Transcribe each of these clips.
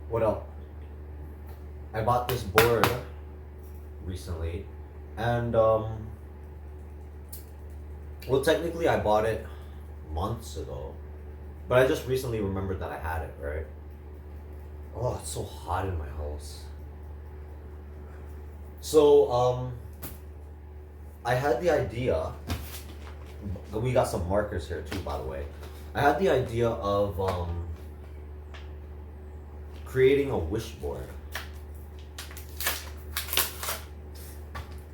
What else? I bought this board recently, and well, technically I bought it months ago, but I just recently remembered that I had it, right? Oh, it's so hot in my house. So, I had the idea. We got some markers here too, by the way. I had the idea of creating a wish board.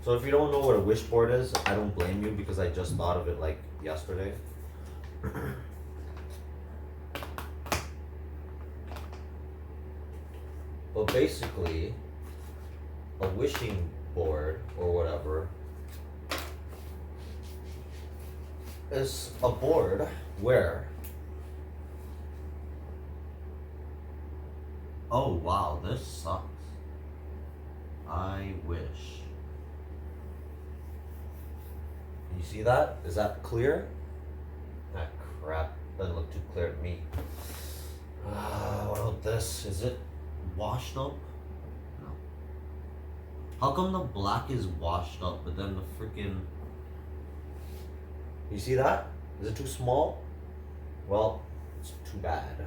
So if you don't know what a wish board is, I don't blame you because I just thought of it like yesterday. But basically, a wishing board or whatever is a board where, oh wow, this sucks. I wish. You see that? Is that clear? Ah, crap. Doesn't look too clear to me. What about this? Is it washed up? No. How come the black is washed up, but then the freaking... You see that? Is it too small? Well, it's too bad.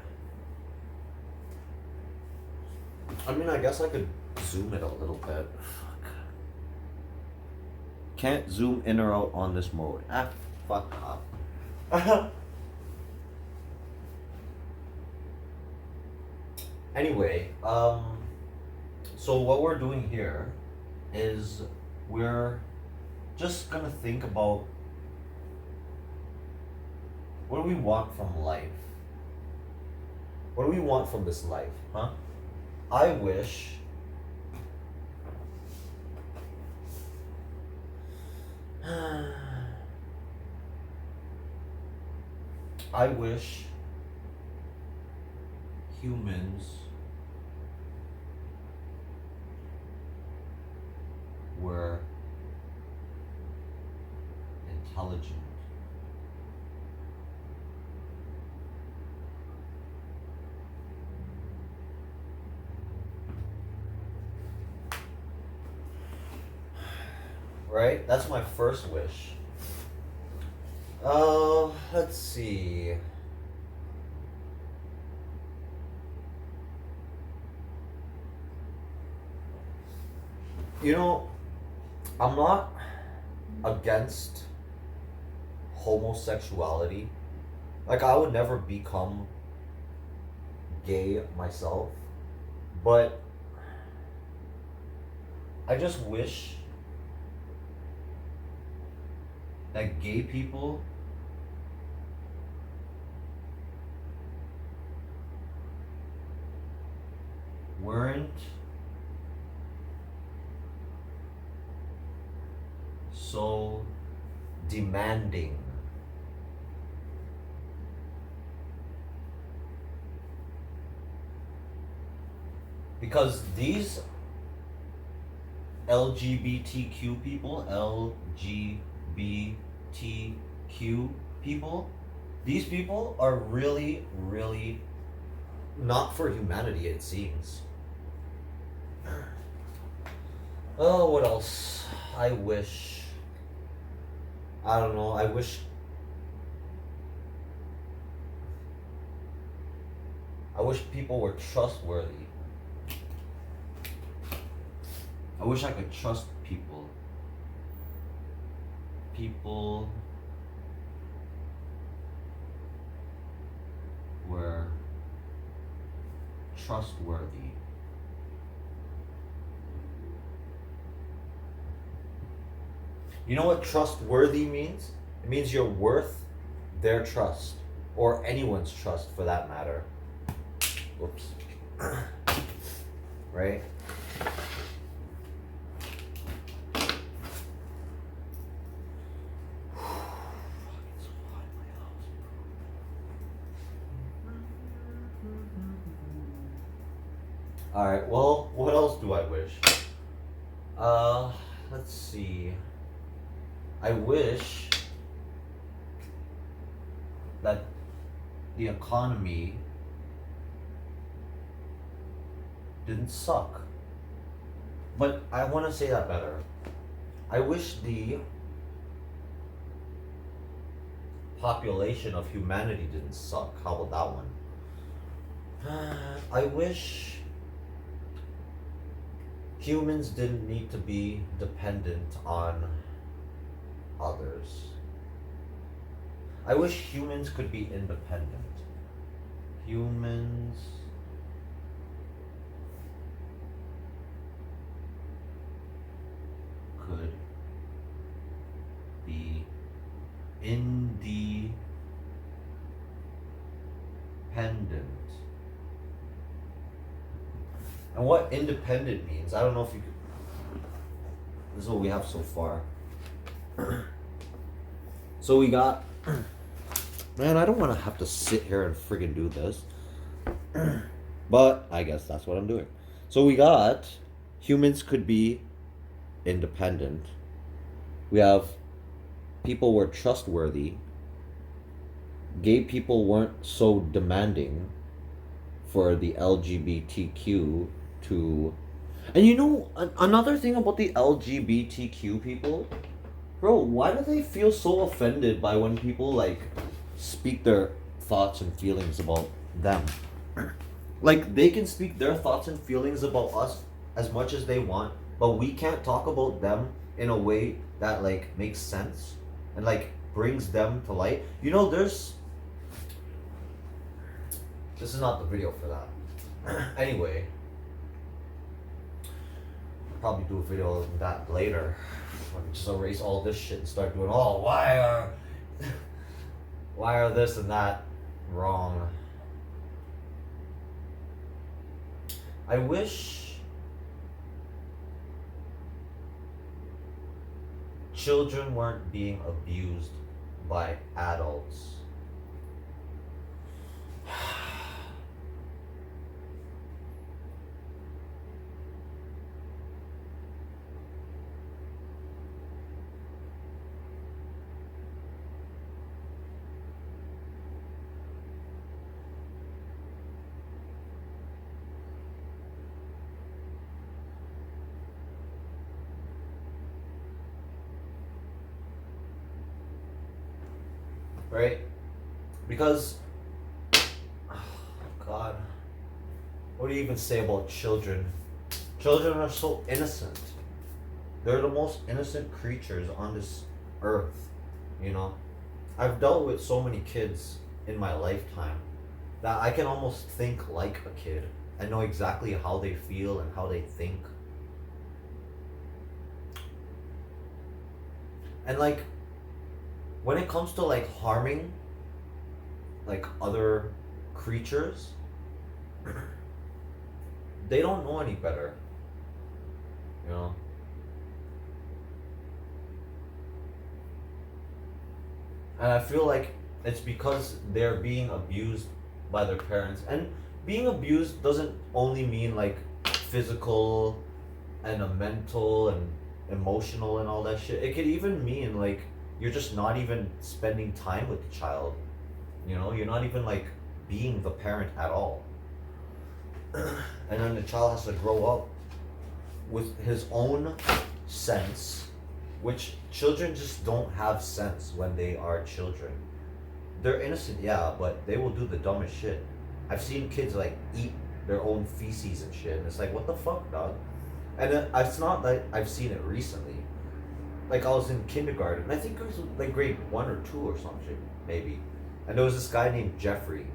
I mean, I guess I could zoom it a little bit. Fuck. Can't zoom in or out on this mode. Ah, fuck up. Anyway, so what we're doing here is we're just gonna think about what do we want from life? What do we want from this life, huh? I wish I wish humans were intelligent. Right? That's my first wish. Let's see. You know, I'm not against homosexuality. Like, I would never become gay myself, but I just wish that gay people weren't so demanding. Because these LGBTQ people, LGBTQ people, these people are really, really not for humanity, it seems. Oh, what else? I wish. I don't know. I wish people were trustworthy. I wish I could trust people. People were trustworthy. You know what trustworthy means? It means you're worth their trust, or anyone's trust for that matter. Whoops. Right? Alright, well, what else do I wish? Let's see. I wish that the economy didn't suck. But I want to say that better. I wish the population of humanity didn't suck. How about that one? I wish humans didn't need to be dependent on others. I wish humans could be independent. Humans could be independent. And what independent means, I don't know if you could. This is what we have so far. So we got. Man, I don't want to have to sit here and friggin' do this. But I guess that's what I'm doing. So we got humans could be independent. We have people were trustworthy. Gay people weren't so demanding for the LGBTQ to. And you know, another thing about the LGBTQ people, bro, why do they feel so offended by when people like speak their thoughts and feelings about them? Like, they can speak their thoughts and feelings about us as much as they want, but we can't talk about them in a way that like makes sense and like brings them to light. You know, this is not the video for that. Anyway, I'll probably do a video on that later. I can just erase all this shit and start doing, oh, why are this and that wrong? I wish children weren't being abused by adults. Right? Because, oh God, what do you even say about children? Children are so innocent. They're the most innocent creatures on this earth, you know? I've dealt with so many kids in my lifetime that I can almost think like a kid and know exactly how they feel and how they think. And like, when it comes to like harming like other creatures, they don't know any better, you know? And I feel like it's because they're being abused by their parents. And being abused doesn't only mean like physical and a mental and emotional and all that shit. It could even mean like you're just not even spending time with the child. You know, you're not even like being the parent at all. And then the child has to grow up with his own sense, which children just don't have sense when they are children. They're innocent, yeah, but they will do the dumbest shit. I've seen kids like eat their own feces and shit, and it's like, what the fuck, dog? And it's not like I've seen it recently. Like, I was in kindergarten, and I think it was like grade 1 or 2 or something, maybe. And there was this guy named Jeffrey,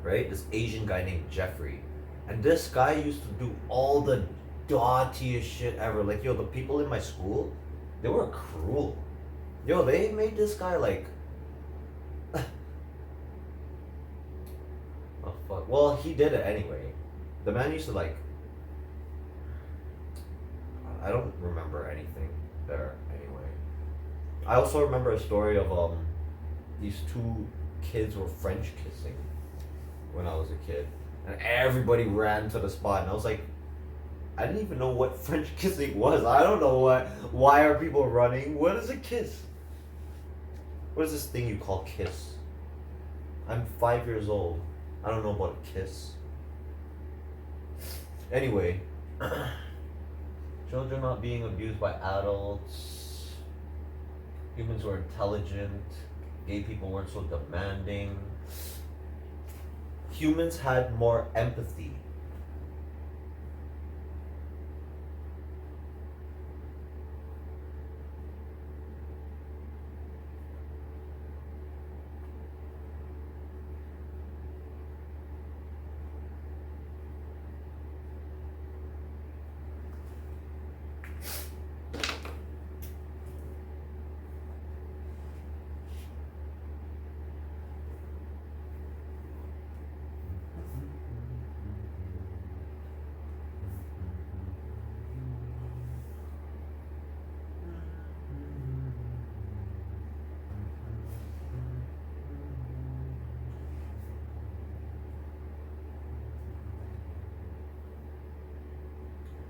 right? This Asian guy named Jeffrey. And this guy used to do all the naughtiest shit ever. Like, yo, the people in my school, they were cruel. Yo, they made this guy like... oh, fuck. Well, he did it anyway. The man used to like... I don't remember anything there anyway. I also remember a story of these two kids were French kissing when I was a kid, and everybody ran to the spot, and I was like, I didn't even know what French kissing was. I don't know why are people running? What is a kiss? What is this thing you call kiss? I'm 5 years old. I don't know about a kiss. Anyway, children not being abused by adults, humans were intelligent, gay people weren't so demanding, humans had more empathy.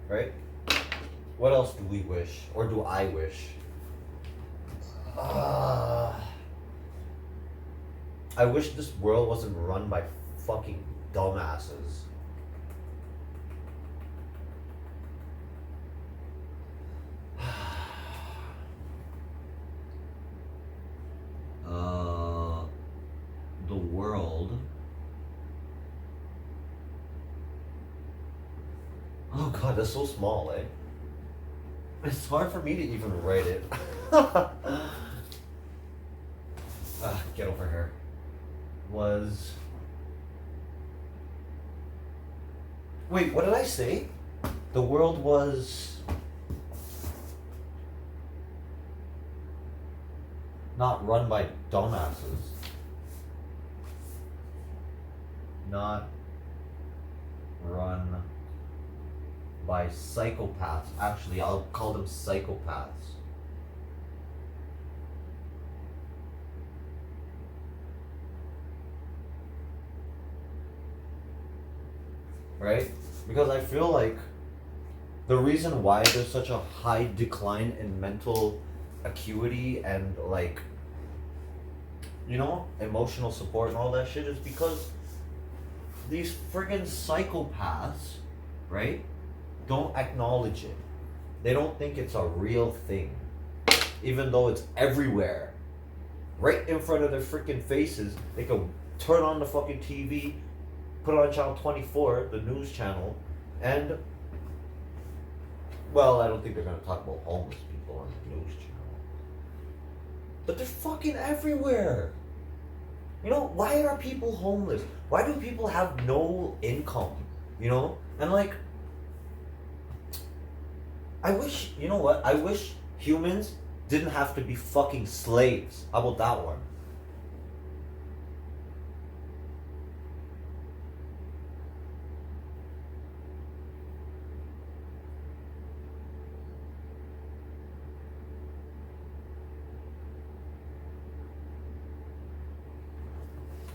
Right? What else do we wish? Or do I wish? I wish this world wasn't run by fucking dumbasses. The world. Oh god, that's so small, eh? It's hard for me to even write it. Get over here. Was. Wait, what did I say? The world was. Not run by dumbasses. Not run by psychopaths. Actually, I'll call them psychopaths. Right? Because I feel like the reason why there's such a high decline in mental acuity and like, you know, emotional support and all that shit is because these friggin' psychopaths, right, don't acknowledge it. They don't think it's a real thing, even though it's everywhere, right in front of their freaking faces. They can turn on the fucking TV, put on channel 24, the news channel, and, well, I don't think they're gonna talk about homeless people on the news channel, but they're fucking everywhere. You know, why are people homeless? Why do people have no income? You know, and like, I wish, you know what? I wish humans didn't have to be fucking slaves. How about that one?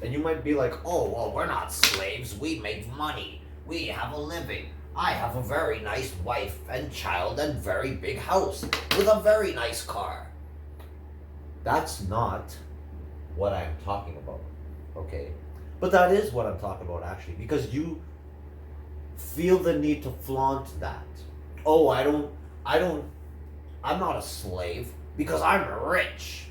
And you might be like, oh, well, we're not slaves. We make money. We have a living. I have a very nice wife and child and very big house with a very nice car. That's not what I'm talking about, okay? But that is what I'm talking about, actually, because you feel the need to flaunt that. Oh, I'm not a slave because I'm rich.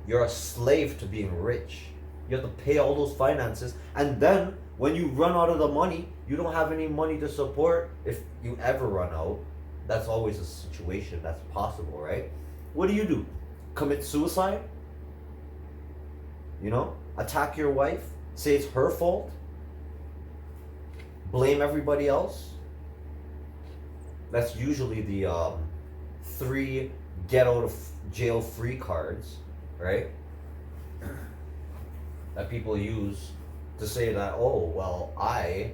You're a slave to being rich. You have to pay all those finances, and then when you run out of the money, you don't have any money to support. If you ever run out, that's always a situation that's possible, right? What do? Commit suicide? You know? Attack your wife? Say it's her fault? Blame everybody else? That's usually the 3 get out of jail free cards, right? That people use to say that, oh, well, I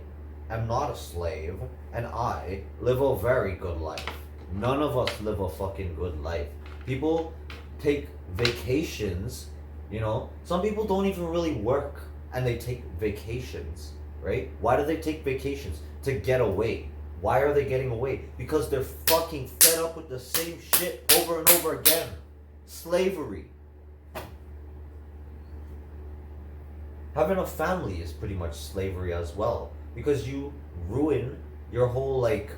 am not a slave and I live a very good life. None of us live a fucking good life. People take vacations, you know? Some people don't even really work and they take vacations, right? Why do they take vacations? To get away. Why are they getting away? Because they're fucking fed up with the same shit over and over again. Slavery. Having a family is pretty much slavery as well, because you ruin your whole like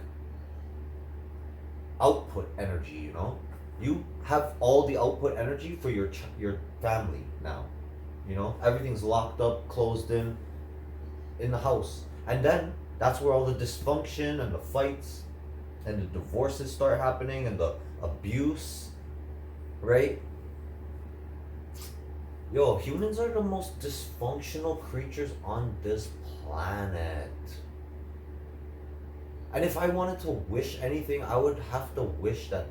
output energy, you know? You have all the output energy for your family now. You know, everything's locked up, closed in the house. And then that's where all the dysfunction and the fights and the divorces start happening and the abuse, right? Yo, humans are the most dysfunctional creatures on this planet. And if I wanted to wish anything, I would have to wish that.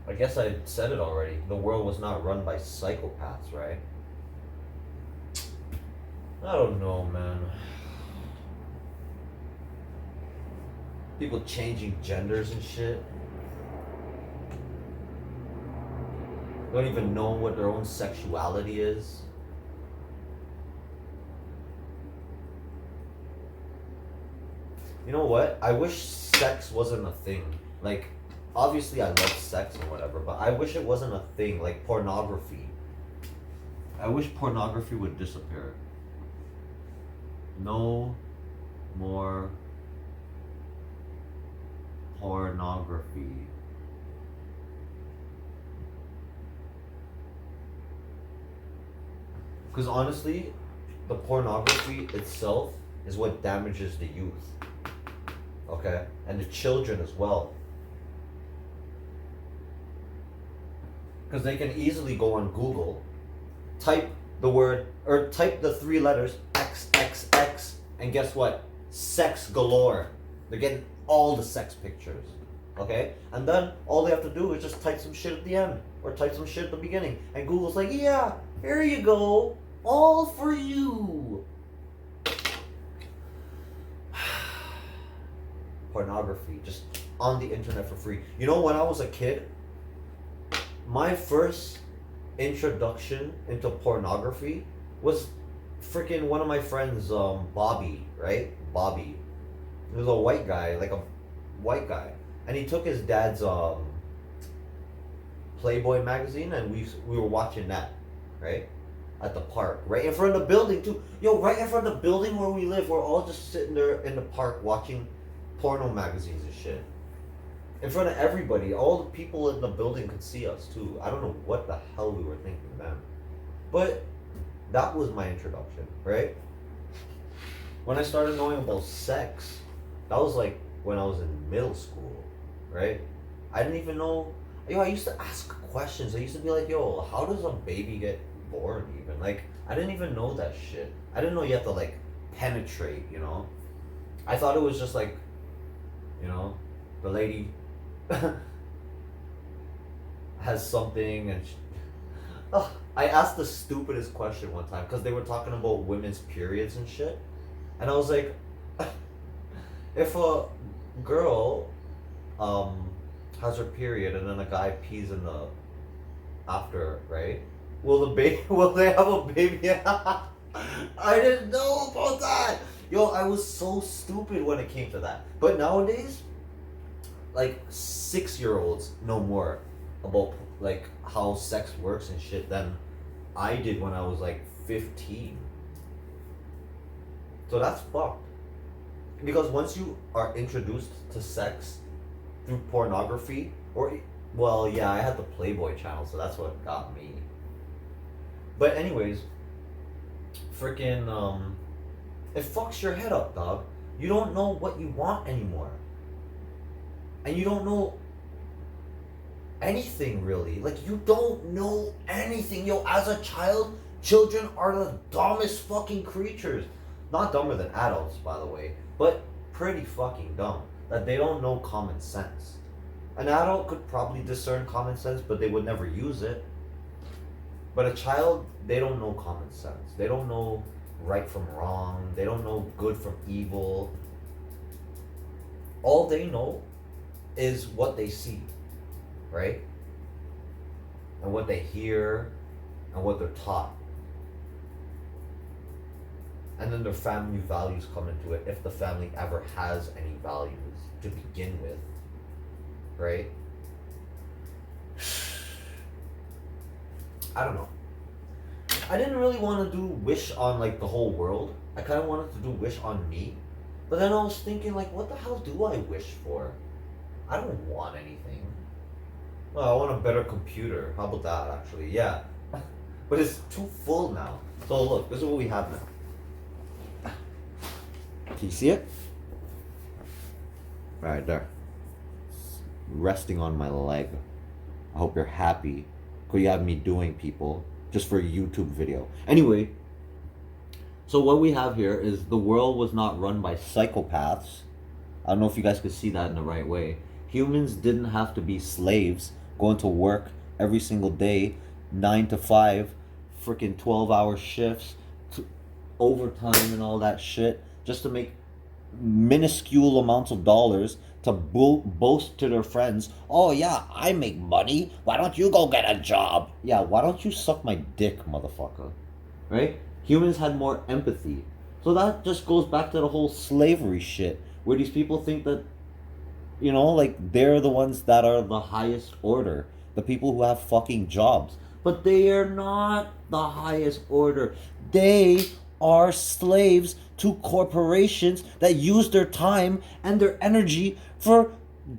I guess I said it already. The world was not run by psychopaths, right? I don't know, man. People changing genders and shit. Don't even know what their own sexuality is. You know what? I wish sex wasn't a thing. Like, obviously I love sex or whatever, but I wish it wasn't a thing, like pornography. I wish pornography would disappear. No more pornography. Because honestly, the pornography itself is what damages the youth. Okay? And the children as well. Because they can easily go on Google, type the word, or type the 3 letters XXX, and guess what? Sex galore. They're getting all the sex pictures. Okay? And then all they have to do is just type some shit at the end, or type some shit at the beginning. And Google's like, yeah, here you go. All for you. Pornography, just on the internet for free. You know, when I was a kid, my first introduction into pornography was freaking one of my friends, Bobby, right? Bobby. He was a white guy, like a white guy. And he took his dad's Playboy magazine, and we were watching that, right? At the park, right in front of the building too. Yo, right in front of the building where we live, we're all just sitting there in the park watching porno magazines and shit. In front of everybody, all the people in the building could see us too. I don't know what the hell we were thinking then. But that was my introduction, right? When I started knowing about sex, that was like when I was in middle school, right? I didn't even know. Yo, I used to ask questions. I used to be like, yo, how does a baby get born even? Like, I didn't even know that shit. I didn't know you have to like penetrate, you know? I thought it was just like, you know, the lady has something and I asked the stupidest question one time because they were talking about women's periods and shit, and I was like, if a girl has her period and then a guy pees in the after, right, will they have a baby? I didn't know about that. Yo, I was so stupid when it came to that. But nowadays, like 6-year-olds know more about like how sex works and shit than I did when I was like 15. So that's fucked. Because once you are introduced to sex through pornography, or well, yeah, I had the Playboy channel, so that's what got me. But anyways, freaking it fucks your head up, dog. You don't know what you want anymore. And you don't know anything really. Like, you don't know anything. Yo, as a child, children are the dumbest fucking creatures. Not dumber than adults, by the way, but pretty fucking dumb. That they don't know common sense. An adult could probably discern common sense, but they would never use it. But a child, they don't know common sense. They don't know right from wrong. They don't know good from evil. All they know is what they see, right? And what they hear and what they're taught. and then their family values come into it if the family ever has any values to begin with, right? I don't know. I didn't really want to do wish on like the whole world. I kind of wanted to do wish on me, but then I was thinking like, what the hell do I wish for? I don't want anything. Well, I want a better computer. How about that actually? Yeah. But it's too full now. So look, this is what we have now. Can you see it? Right there. Resting on my leg. I hope you're happy. Because you have me doing, people. Just for a YouTube video. Anyway. So what we have here is the world was not run by psychopaths. I don't know if you guys could see that in the right way. Humans didn't have to be slaves going to work every single day, 9 to 5, freaking 12-hour shifts, overtime and all that shit, just to make minuscule amounts of dollars to boast to their friends, oh yeah, I make money, why don't you go get a job? Yeah, why don't you suck my dick, motherfucker? Right? Humans had more empathy. So that just goes back to the whole slavery shit, where these people think that, you know, like they're the ones that are the highest order, the people who have fucking jobs. But they are not the highest order. They are slaves to corporations that use their time and their energy for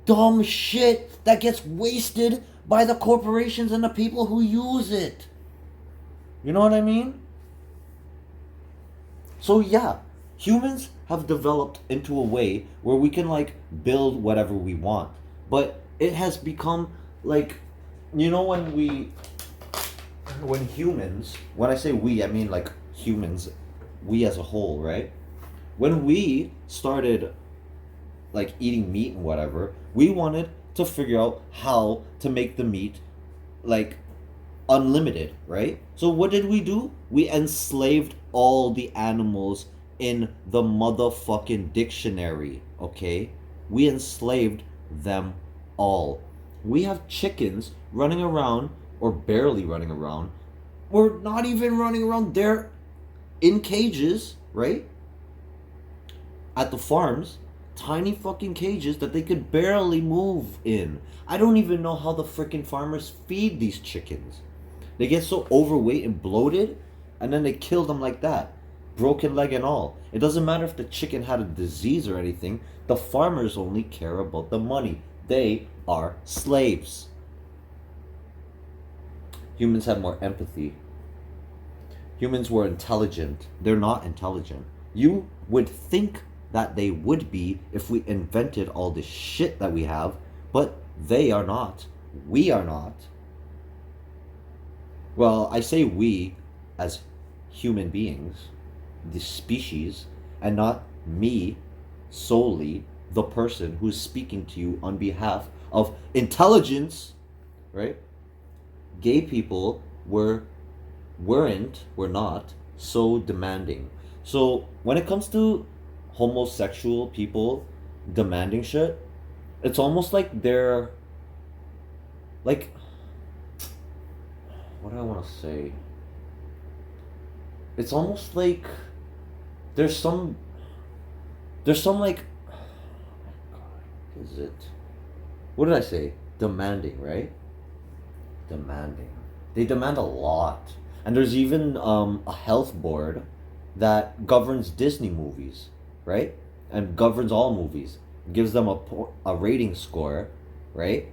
dumb shit that gets wasted by the corporations and the people who use it. You know what I mean? So yeah, humans have developed into a way where we can like build whatever we want. But it has become like, you know, when humans, when I say we, I mean like humans, we as a whole, right? When we started like eating meat and whatever, we wanted to figure out how to make the meat like unlimited, right? So what did we do? We enslaved all the animals in the motherfucking dictionary, okay? We enslaved them all. We have chickens running around, or barely running around, or not even running around, they're in cages, right? At the farms, tiny fucking cages that they could barely move in. I don't even know how the freaking farmers feed these chickens. They get so overweight and bloated, and then they kill them like that. Broken leg and all. It doesn't matter if the chicken had a disease or anything. The farmers only care about the money. They are slaves. Humans have more empathy. Humans were intelligent. They're not intelligent. You would think that they would be if we invented all this shit that we have, but they are not. We are not. Well, I say we as human beings, the species, and not me solely, the person who's speaking to you on behalf of intelligence, right? Gay people were not so demanding. So when it comes to homosexual people demanding shit, it's almost like they're like, what do I want to say? It's almost like there's some like, is it, what did I say? Demanding, right? Demanding. They demand a lot. And there's even a health board that governs Disney movies, right? And governs all movies. Gives them a rating score, right?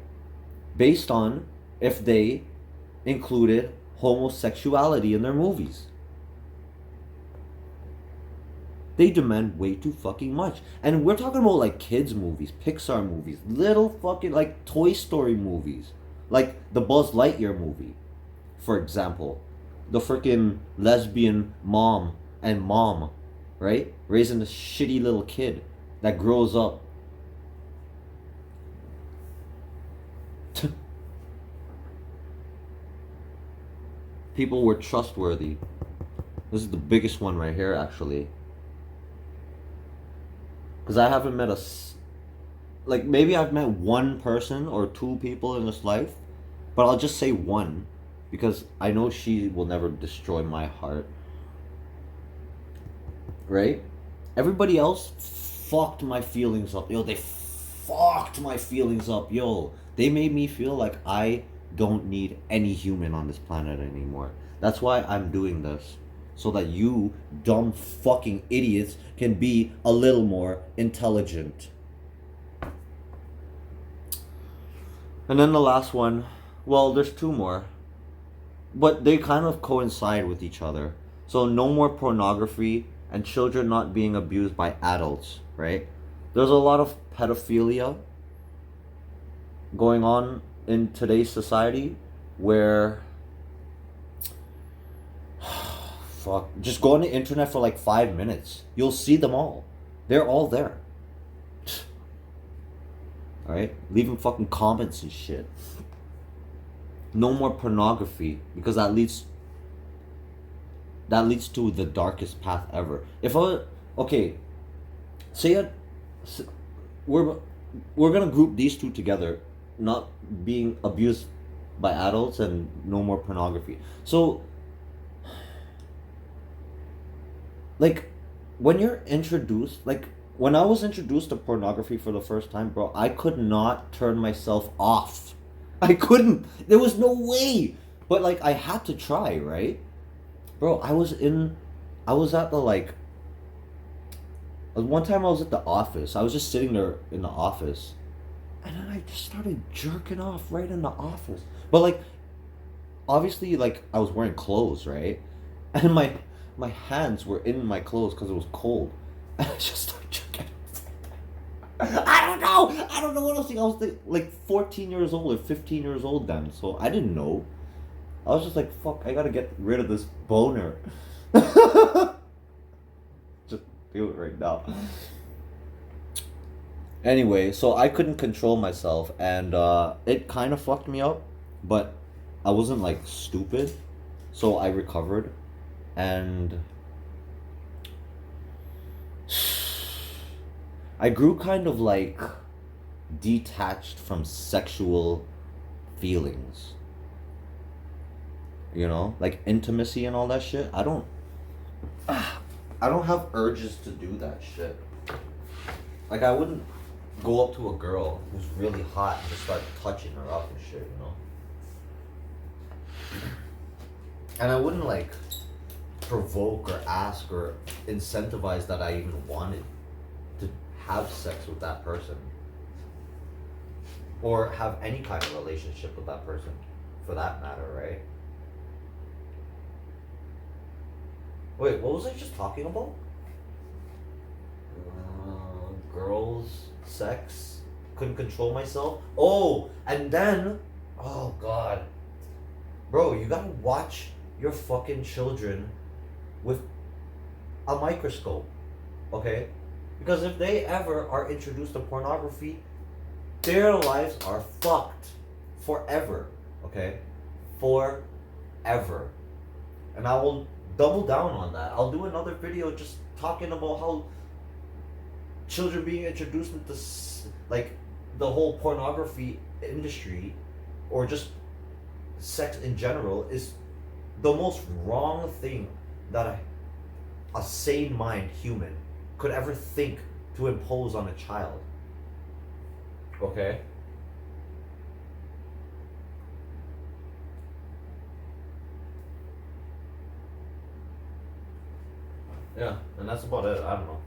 Based on if they included homosexuality in their movies. They demand way too fucking much. And we're talking about like kids movies, Pixar movies, little fucking like Toy Story movies. Like the Buzz Lightyear movie, for example. The freaking lesbian mom and mom, right? Raising a shitty little kid that grows up. People were trustworthy. This is the biggest one right here, actually. Because I haven't met like, maybe I've met one person or two people in this life, but I'll just say one, because I know she will never destroy my heart. right? Everybody else fucked my feelings up. Yo, they fucked my feelings up. Yo, they made me feel like I don't need any human on this planet anymore. That's why I'm doing this. So that you dumb fucking idiots can be a little more intelligent. And then the last one, well, there's two more. But they kind of coincide with each other. So no more pornography and children not being abused by adults, right? There's a lot of pedophilia going on in today's society where fuck, just go on the internet for like 5 minutes. You'll see them all. They're all there. Alright? Leaving fucking comments and shit. No more pornography because that leads to the darkest path ever. If I okay, we're gonna group these two together, not being abused by adults and no more pornography. So, like, when you're introduced, like when I was introduced to pornography for the first time, bro, I could not turn myself off. I couldn't. There was no way. But like I had to try, right? Bro, I was at the like one time I was at the office. I was just sitting there in the office. And then I just started jerking off right in the office. But like obviously like I was wearing clothes, right? And my hands were in my clothes because it was cold. And I just started jerking off. I don't know what I was thinking. I was like 14 years old or 15 years old then. So I didn't know. I was just like, fuck, I gotta get rid of this boner. Just do it right now. Anyway, so I couldn't control myself and it kind of fucked me up. But I wasn't like stupid. So I recovered. And I grew kind of like detached from sexual feelings. You know, like intimacy and all that shit. I don't have urges to do that shit. Like I wouldn't go up to a girl who's really hot and just start touching her up and shit, you know. And I wouldn't like provoke or ask or incentivize that I even wanted to have sex with that person. Or have any kind of relationship with that person, for that matter, right? Wait, what was I just talking about? Girls, sex, couldn't control myself. Oh, and then, oh god. Bro, you gotta watch your fucking children with a microscope, okay? Because if they ever are introduced to pornography, their lives are fucked forever, okay? Forever. And I will double down on that. I'll do another video just talking about how children being introduced into like the whole pornography industry or just sex in general is the most wrong thing that a sane mind human could ever think to impose on a child. Okay? Yeah, and that's about it. I don't know.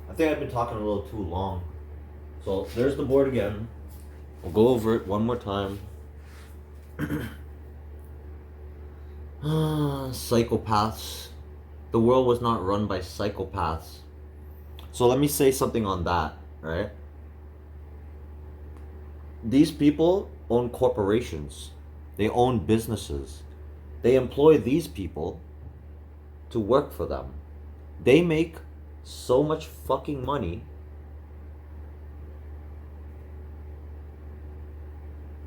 I think I've been talking a little too long. So there's the board again. We'll go over it one more time. Psychopaths. The world was not run by psychopaths. So let me say something on that, right? These people own corporations. They own businesses. They employ these people to work for them. They make so much fucking money,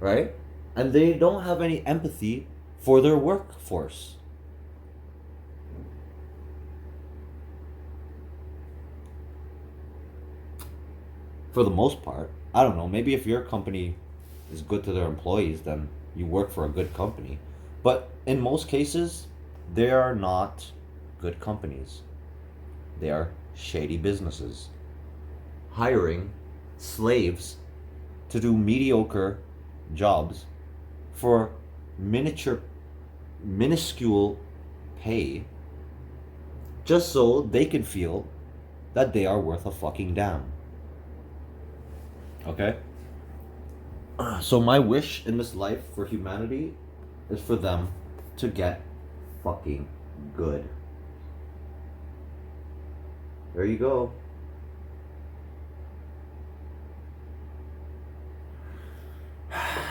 right? And they don't have any empathy for their workforce. For the most part. I don't know, maybe if your company is good to their employees, then you work for a good company. But in most cases, they are not good companies. They are shady businesses hiring slaves to do mediocre jobs for minuscule pay just so they can feel that they are worth a fucking damn. Okay? So my wish in this life for humanity is for them to get fucking good. There you go.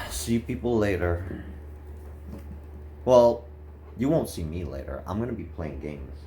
See people later. Well, you won't see me later. I'm gonna be playing games.